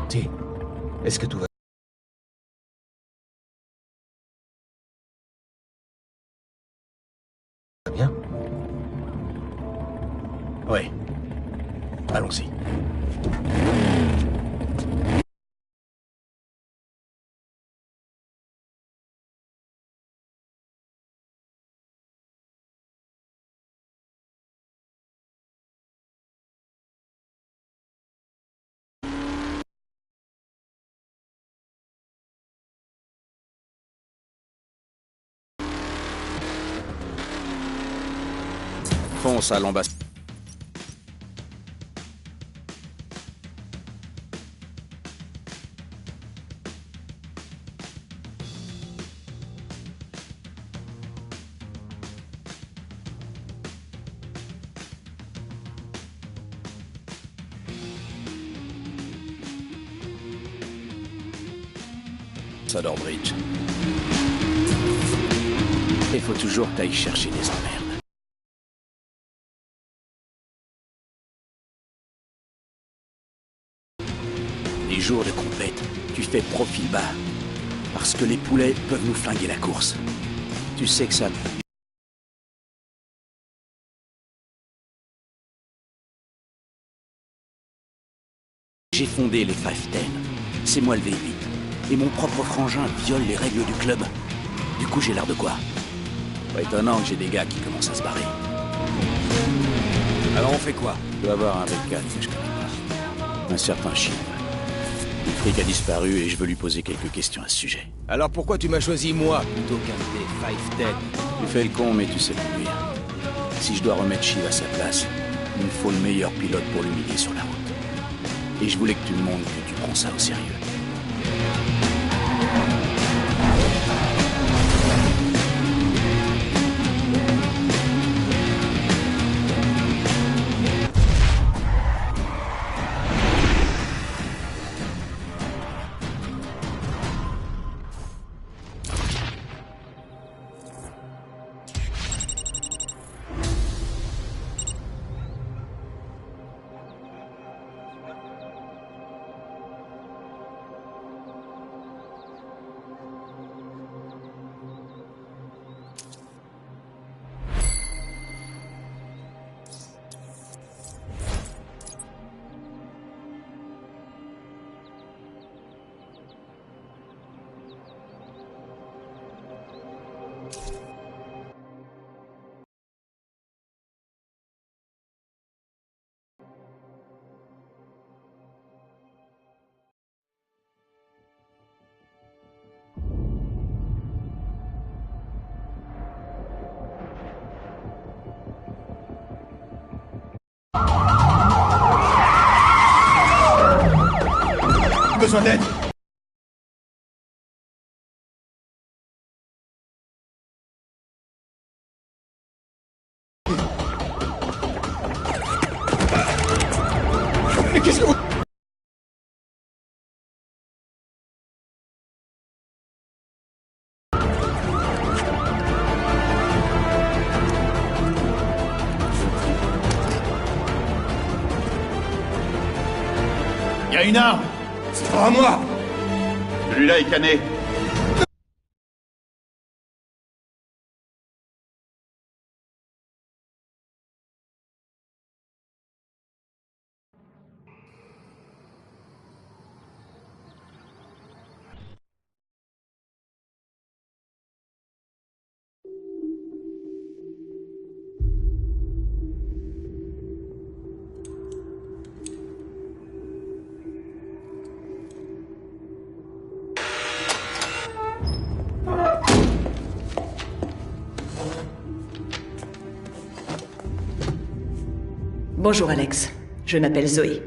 T, est-ce que tout va bien? Oui. Allons-y. Fonce à l'ambassade. Bridge. Il faut toujours que t'ailles chercher des emmerdes. Les jours de compète, tu fais profil bas. Parce que les poulets peuvent nous flinguer la course. Tu sais que ça... J'ai fondé les 510. C'est moi le V8. Et mon propre frangin viole les règles du club. Du coup, j'ai l'air de quoi? Pas étonnant que j'ai des gars qui commencent à se barrer. Alors on fait quoi? Je dois avoir un V4 que je connais pas. Un certain Shiv. Le fric a disparu et je veux lui poser quelques questions à ce sujet. Alors pourquoi tu m'as choisi moi plutôt qu'un des 510? Tu fais le con, mais tu sais conduire. Si je dois remettre Shiv à sa place, il me faut le meilleur pilote pour l'humilier sur la route. Et je voulais que tu me montres que tu prends ça au sérieux. Besoin d'aide? Mais qu'est-ce que vous... Il y a une arme! C'est pas à moi! Celui-là est cané. Bonjour Alex, je m'appelle Zoé.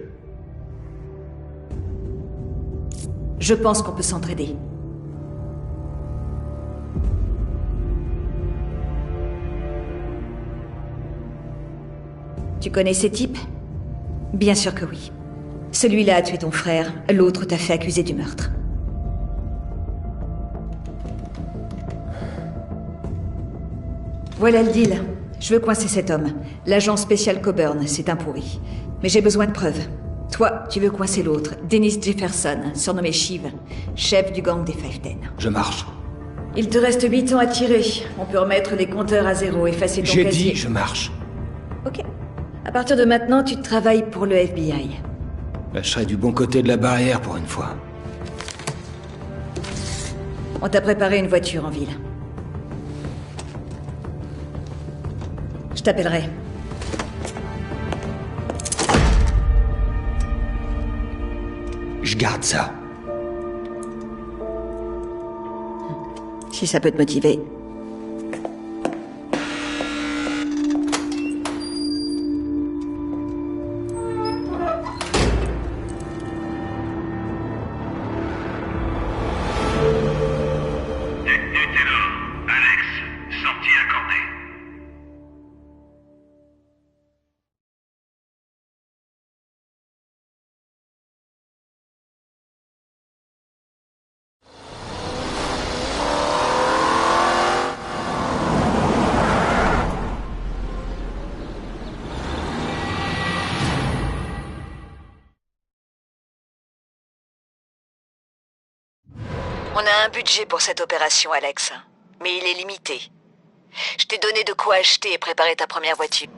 Je pense qu'on peut s'entraider. Tu connais ces types? Bien sûr que oui. Celui-là a tué ton frère, l'autre t'a fait accuser du meurtre. Voilà le deal. Je veux coincer cet homme. L'agent spécial Coburn, c'est un pourri. Mais j'ai besoin de preuves. Toi, tu veux coincer l'autre, Dennis Jefferson, surnommé Shiv, chef du gang des 510. Je marche. Il te reste 8 ans à tirer. On peut remettre les compteurs à zéro, effacer ton J'ai casier. dit je marche. Ok. À partir de maintenant, tu travailles pour le FBI. Bah, je serai du bon côté de la barrière pour une fois. On t'a préparé une voiture en ville. Je t'appellerai. Je garde ça. Si ça peut te motiver. On a un budget pour cette opération, Alex. Mais il est limité. Je t'ai donné de quoi acheter et préparer ta première voiture.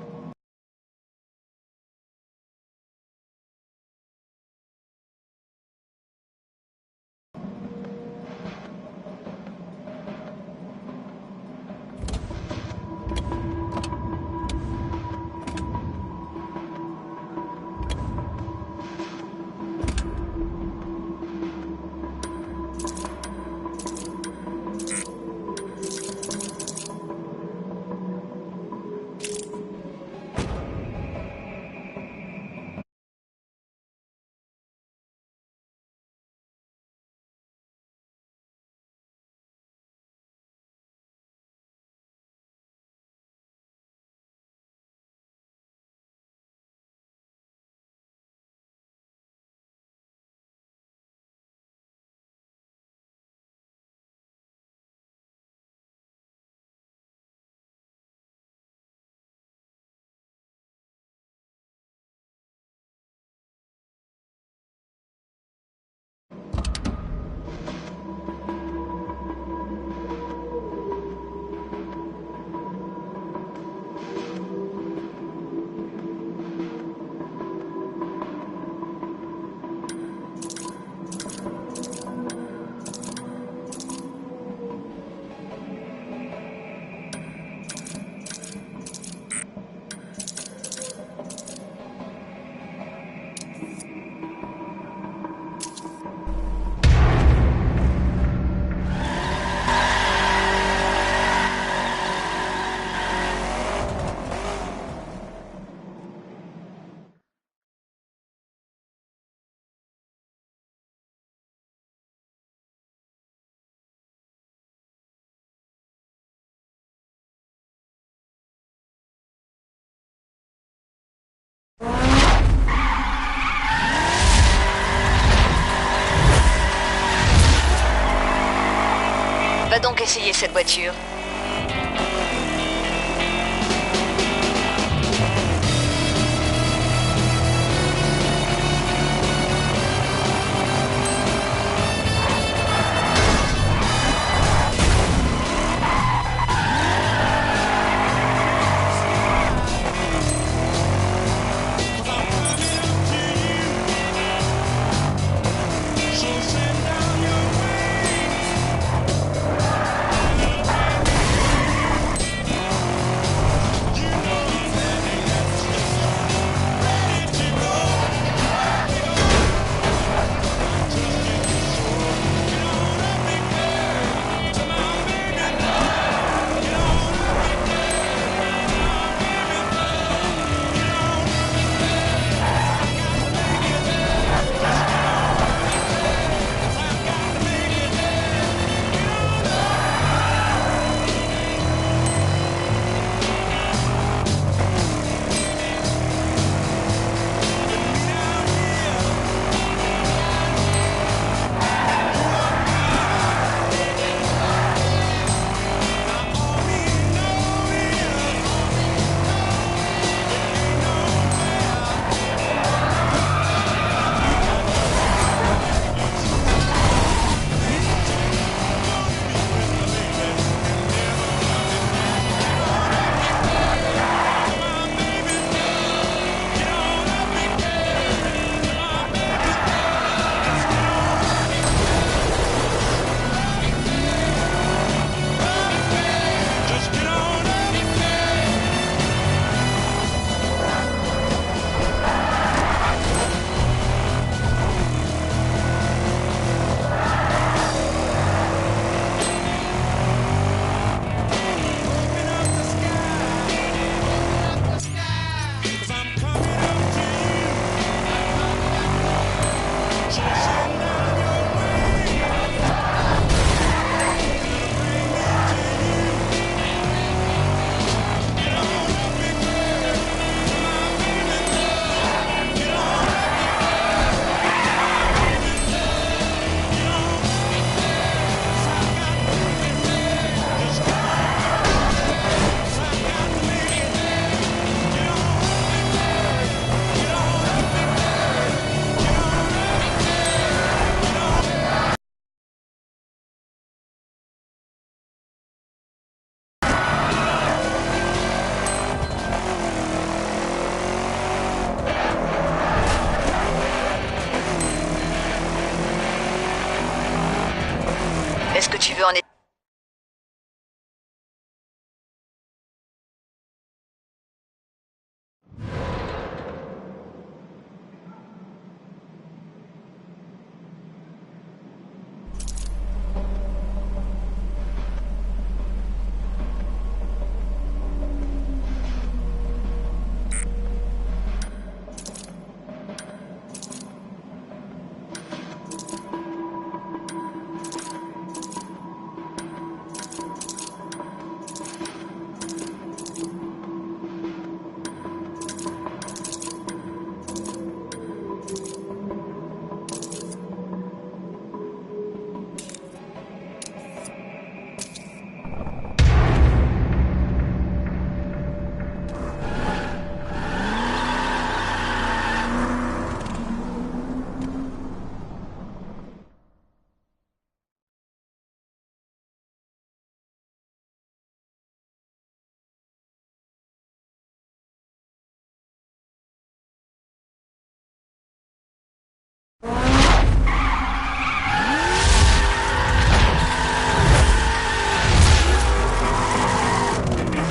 Va donc essayer cette voiture.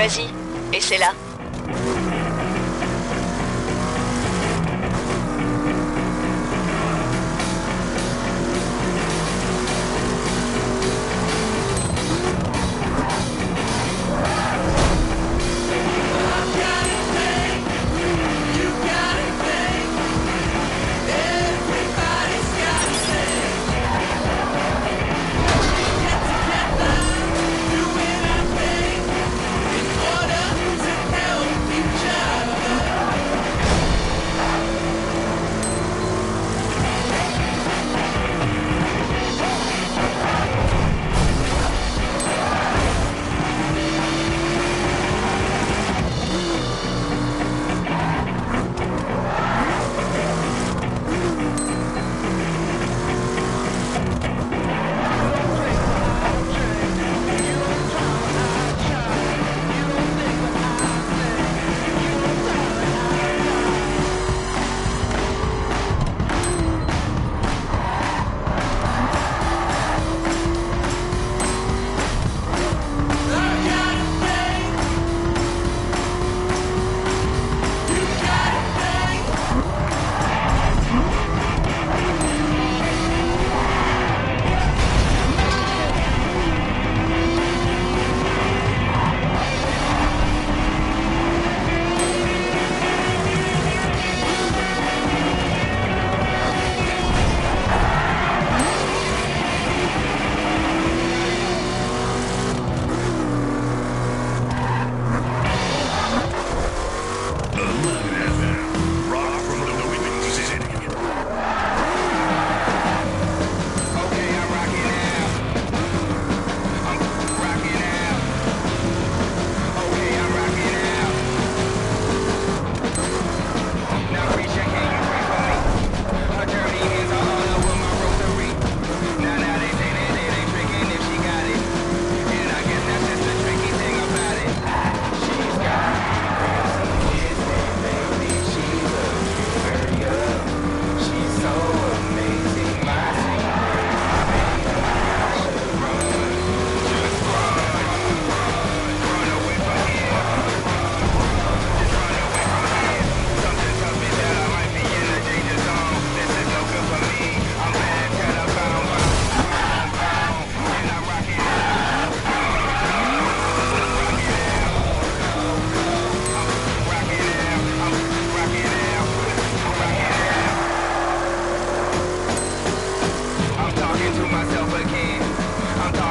Vas-y, et c'est là.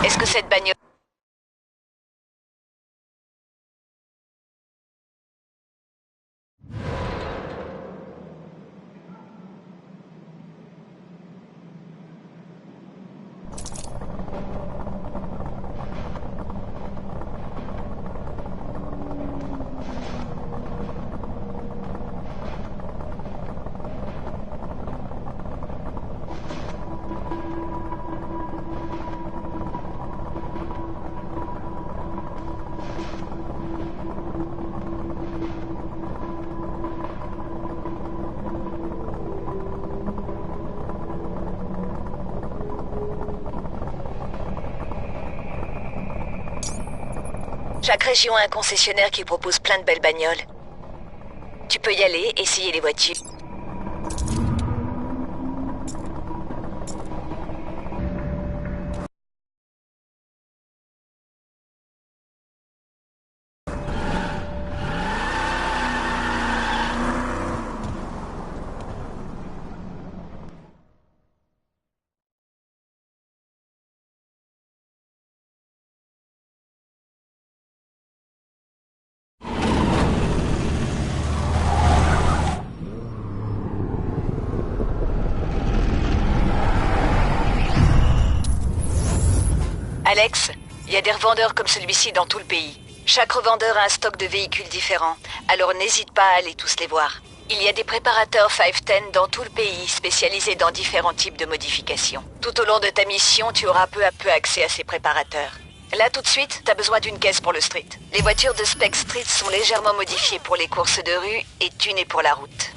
Est-ce que cette bagnole... Chaque région a un concessionnaire qui propose plein de belles bagnoles. Tu peux y aller, essayer les voitures. Alex, il y a des revendeurs comme celui-ci dans tout le pays. Chaque revendeur a un stock de véhicules différents, alors n'hésite pas à aller tous les voir. Il y a des préparateurs 510 dans tout le pays, spécialisés dans différents types de modifications. Tout au long de ta mission, tu auras peu à peu accès à ces préparateurs. Là, tout de suite, t'as besoin d'une caisse pour le street. Les voitures de Spec Street sont légèrement modifiées pour les courses de rue et tunées pour la route.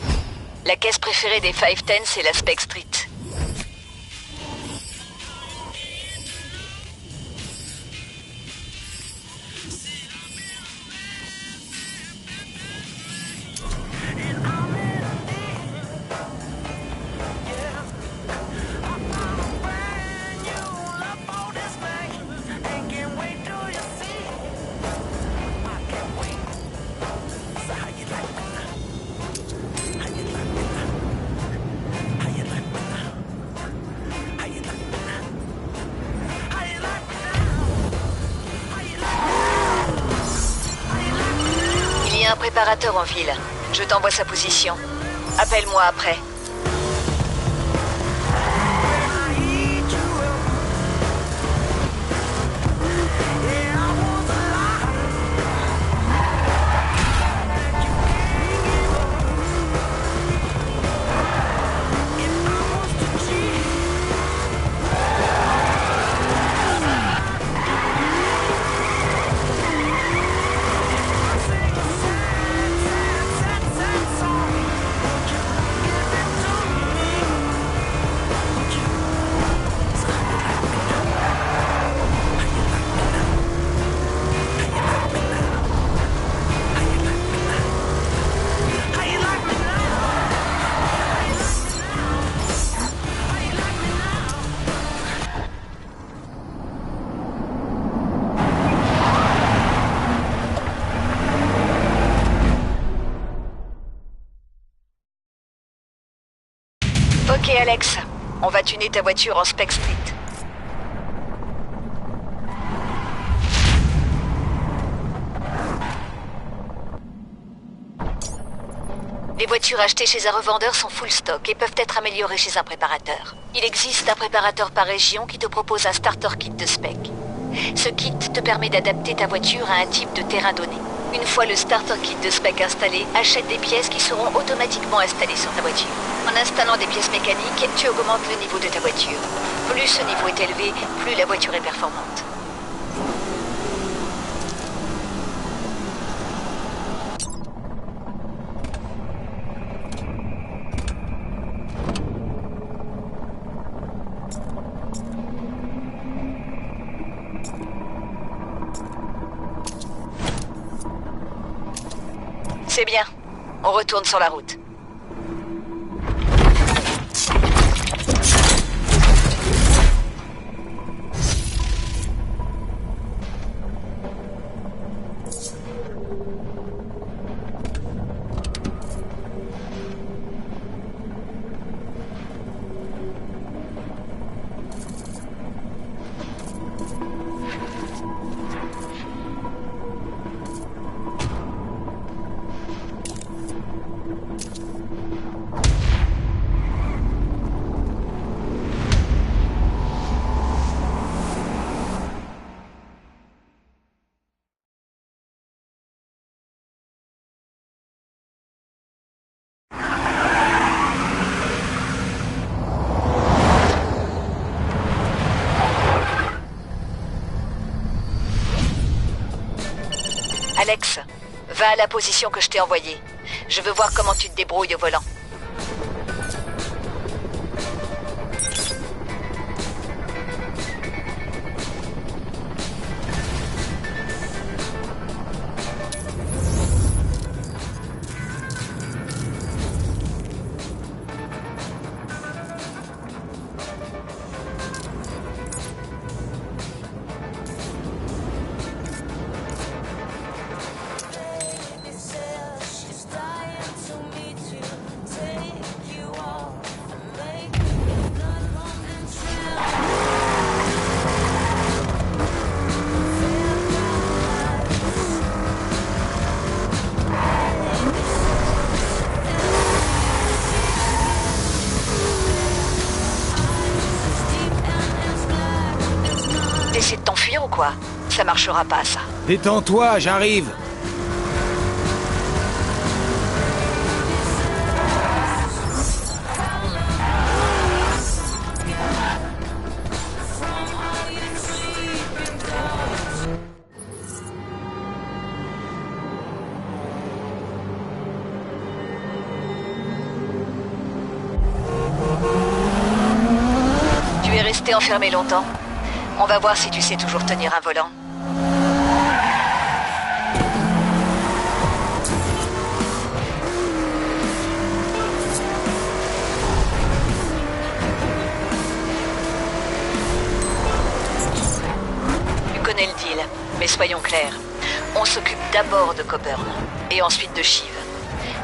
La caisse préférée des 510, c'est la Spec Street. préparateur en ville. Je t'envoie sa position. Appelle-moi après. Ok Alex, on va tuner ta voiture en Spec Street. Les voitures achetées chez un revendeur sont full stock et peuvent être améliorées chez un préparateur. Il existe un préparateur par région qui te propose un starter kit de spec. Ce kit te permet d'adapter ta voiture à un type de terrain donné. Une fois le starter kit de spec installé, achète des pièces qui seront automatiquement installées sur ta voiture. En installant des pièces mécaniques, tu augmentes le niveau de ta voiture. Plus ce niveau est élevé, plus la voiture est performante. C'est bien. On retourne sur la route. Alex, va à la position que je t'ai envoyée. Je veux voir comment tu te débrouilles au volant. T'essaies de t'enfuir ou quoi? Ça marchera pas, ça. Détends-toi, j'arrive. Tu es resté enfermé longtemps? On va voir si tu sais toujours tenir un volant. Tu connais le deal, mais soyons clairs. On s'occupe d'abord de Coburn, et ensuite de Shiv.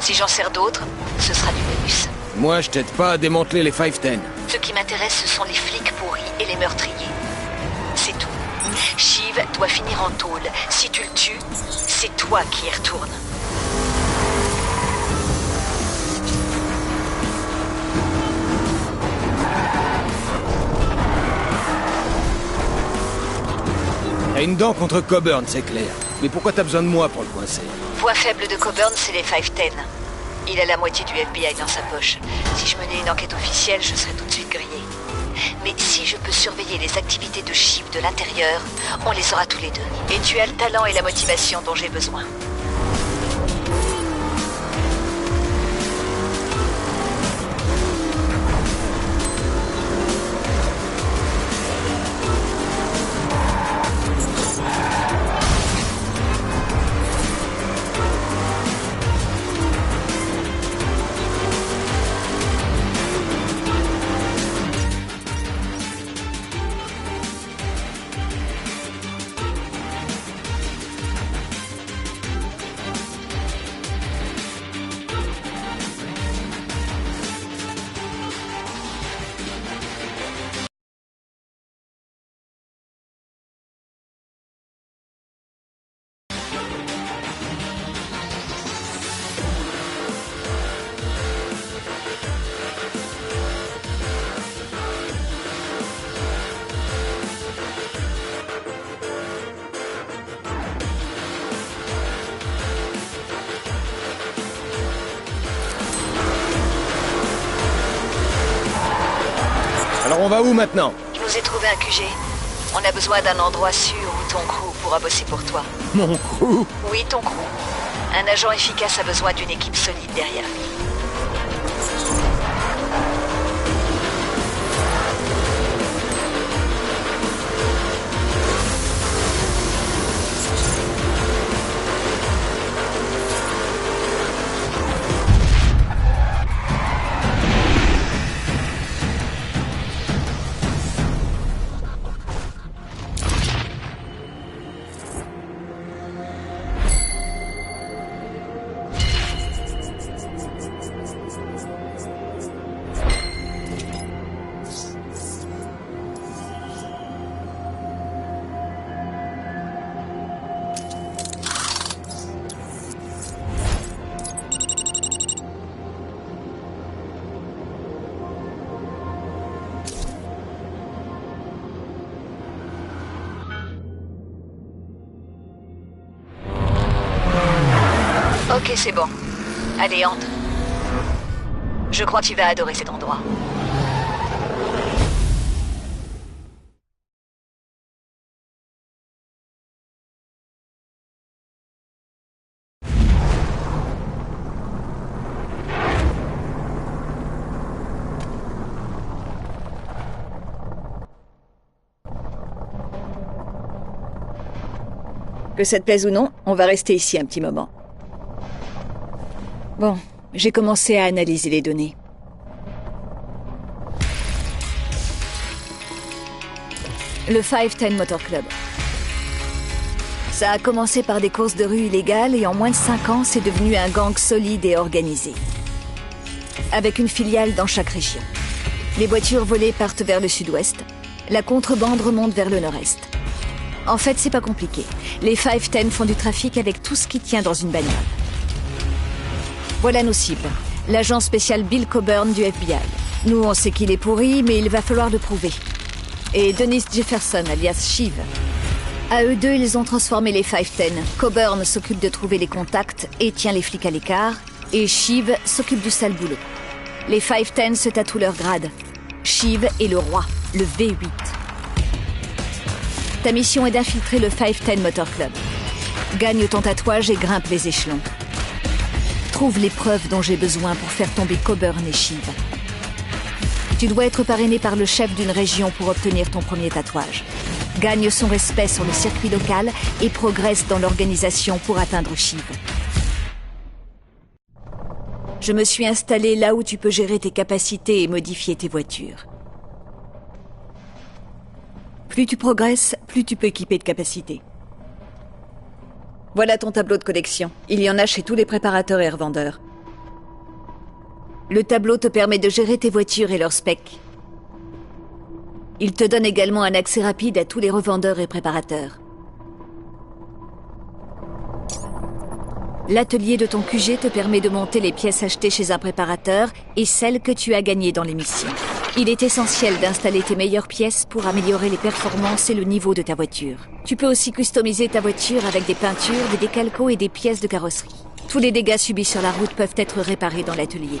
Si j'en sers d'autres, ce sera du bonus. Moi, je t'aide pas à démanteler les 510. Ce qui m'intéresse, ce sont les flics pourris et les meurtriers. C'est tout. Shiv doit finir en tôle. Si tu le tues, c'est toi qui y retournes. T'as une dent contre Coburn, c'est clair. Mais pourquoi t'as besoin de moi pour le coincer? Point faible de Coburn, c'est les 510. Il a la moitié du FBI dans sa poche. Si je menais une enquête officielle, je serais tout de suite grillé. Mais si je peux surveiller les activités de Shiv de l'intérieur, on les aura tous les deux. Et tu as le talent et la motivation dont j'ai besoin. Alors on va où maintenant? Je nous ai trouvé un QG. On a besoin d'un endroit sûr où ton crew pourra bosser pour toi. Mon crew? Oui, ton crew. Un agent efficace a besoin d'une équipe solide derrière lui. Ok, c'est bon. Allez, entre. Je crois que tu vas adorer cet endroit. Que ça te plaise ou non, on va rester ici un petit moment. Bon, j'ai commencé à analyser les données. Le 510 Motor Club. Ça a commencé par des courses de rue illégales et en moins de 5 ans, c'est devenu un gang solide et organisé. Avec une filiale dans chaque région. Les voitures volées partent vers le sud-ouest. La contrebande remonte vers le nord-est. En fait, c'est pas compliqué. Les 510 font du trafic avec tout ce qui tient dans une bagnole. Voilà nos cibles. L'agent spécial Bill Coburn du FBI. Nous, on sait qu'il est pourri, mais il va falloir le prouver. Et Dennis Jefferson, alias Shiv. À eux deux, ils ont transformé les 510. Coburn s'occupe de trouver les contacts et tient les flics à l'écart. Et Shiv s'occupe du sale boulot. Les 510 se tatouent leur grade. Shiv est le roi, le V8. Ta mission est d'infiltrer le 510 Motor Club. Gagne ton tatouage et grimpe les échelons. Trouve les preuves dont j'ai besoin pour faire tomber Coburn et Shiv. Tu dois être parrainé par le chef d'une région pour obtenir ton premier tatouage. Gagne son respect sur le circuit local et progresse dans l'organisation pour atteindre Shiv. Je me suis installé là où tu peux gérer tes capacités et modifier tes voitures. Plus tu progresses, plus tu peux équiper de capacités. Voilà ton tableau de collection. Il y en a chez tous les préparateurs et revendeurs. Le tableau te permet de gérer tes voitures et leurs specs. Il te donne également un accès rapide à tous les revendeurs et préparateurs. L'atelier de ton QG te permet de monter les pièces achetées chez un préparateur et celles que tu as gagnées dans les missions. Il est essentiel d'installer tes meilleures pièces pour améliorer les performances et le niveau de ta voiture. Tu peux aussi customiser ta voiture avec des peintures, des décalcos et des pièces de carrosserie. Tous les dégâts subis sur la route peuvent être réparés dans l'atelier.